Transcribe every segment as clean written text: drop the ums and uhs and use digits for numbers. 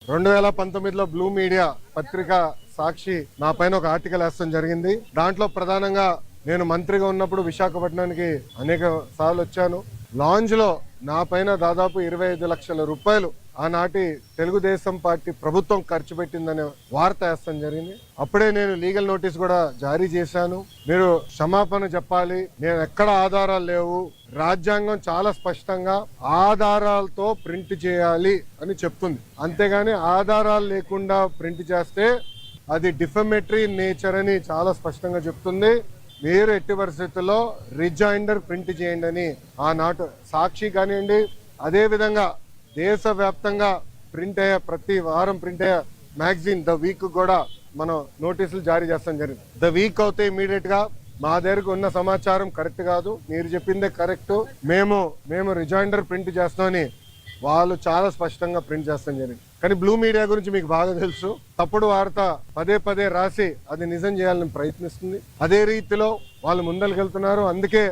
2019లో blue media పత్రిక సాక్షి నా పైన ఒక ఆర్టికల్ వేస్తాం జరిగింది. దాంట్లో ప్రధానంగా నేను మంత్రిగా ఉన్నప్పుడు విశాఖపట్నానికి అనేక సార్లు వచ్చాను. లాంజ్ లో నా పైన దాదాపు 25 లక్షల రూపాయలు ఆనాటి తెలుగుదేశం పార్టీ ప్రభుత్వం ఖర్చు పెట్టిందనే వార్త వేస్తాం జరిగింది. అప్పుడే నేను లీగల్ నోటీస్ కూడా జారీ చేశాను. మీరు క్షమాపణ చెప్పాలి, నేను ఎక్కడ ఆధారాలు లేవు, రాజ్యాంగం చాలా స్పష్టంగా ఆధారాలతో ప్రింట్ చేయాలి అని చెప్తుంది. అంతేగాని ఆధారాలు లేకుండా ప్రింట్ చేస్తే అది డిఫమేటరీ నేచర్ అని చాలా స్పష్టంగా చెప్తుంది. మీరు ఎట్టి పరిస్థితుల్లో రిజైండర్ ప్రింట్ చేయండి అని ఆనాటి సాక్షి కానివ్వండి, అదే విధంగా దేశవ్యాప్తంగా ప్రింట్ అయ్యే ప్రతి వారం ప్రింట్ అయ్యే మ్యాగజైన్ ద వీక్ కూడా మనం నోటీసులు జారీ చేస్తాం జరిగింది. ద వీక్ అవుతే ఇమీడియట్ గా మా దగ్గరకు ఉన్న సమాచారం కరెక్ట్ కాదు, మీరు చెప్పిందే కరెక్ట్, మేము రిజైండర్ ప్రింట్ చేస్తామని వాళ్ళు చాలా స్పష్టంగా ప్రింట్ చేస్తాం జరిగింది. కానీ బ్లూ మీడియా గురించి మీకు బాగా తెలుసు. తప్పుడు వార్త పదే పదే రాసి అది నిజం చేయాలని ప్రయత్నిస్తుంది. అదే రీతిలో వాళ్ళు ముందరికెళ్తున్నారు. అందుకే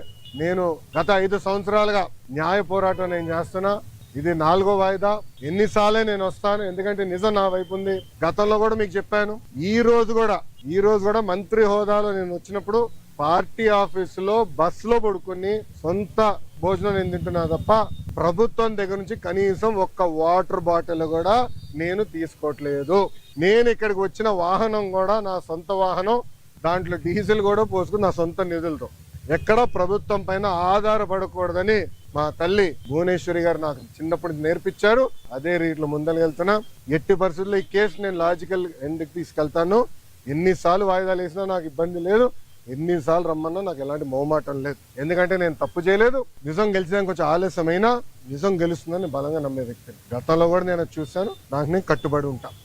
నేను గత 5 సంవత్సరాలుగా న్యాయ పోరాటం నేను చేస్తున్నా. ఇది 4వ వాయిదా. ఎన్నిసార్లే నేను వస్తాను, ఎందుకంటే నిజం నా వైపు ఉంది. గతంలో కూడా మీకు చెప్పాను. ఈ రోజు కూడా మంత్రి హోదాలో నేను వచ్చినప్పుడు పార్టీ ఆఫీసులో బస్సులో పడుకుని సొంత భోజనం నేను తింటున్నా తప్ప ప్రభుత్వం దగ్గర నుంచి కనీసం ఒక్క వాటర్ బాటిల్ కూడా నేను తీసుకోవట్లేదు. నేను ఇక్కడికి వచ్చిన వాహనం కూడా నా సొంత వాహనం, దాంట్లో డీజిల్ కూడా పోసుకుని నా సొంత నిధులతో, ఎక్కడ ప్రభుత్వం పైన ఆధారపడకూడదని మా తల్లి భువనేశ్వరి గారు నాకు చిన్నప్పుడు నేర్పించారు. అదే రీతిలో ముందరకెళ్తున్నా. ఎట్టి పరిస్థితుల్లో ఈ కేసు నేను లాజికల్ ఎండ్కి తీసుకెళ్తాను. ఎన్నిసార్లు వాయిదాలు వేసినా నాకు ఇబ్బంది లేదు, ఎన్నిసార్లు రమ్మన్నా నాకు ఎలాంటి మొహమాటం లేదు. ఎందుకంటే నేను తప్పు చేయలేదు. నిజం గెలిచడానికి కొంచెం ఆలస్యమైనా నిజం గెలుస్తుందని బలంగా నమ్మే వ్యక్తిని. గతంలో కూడా నేను చూశాను. నాకు నేను కట్టుబడి ఉంటాను.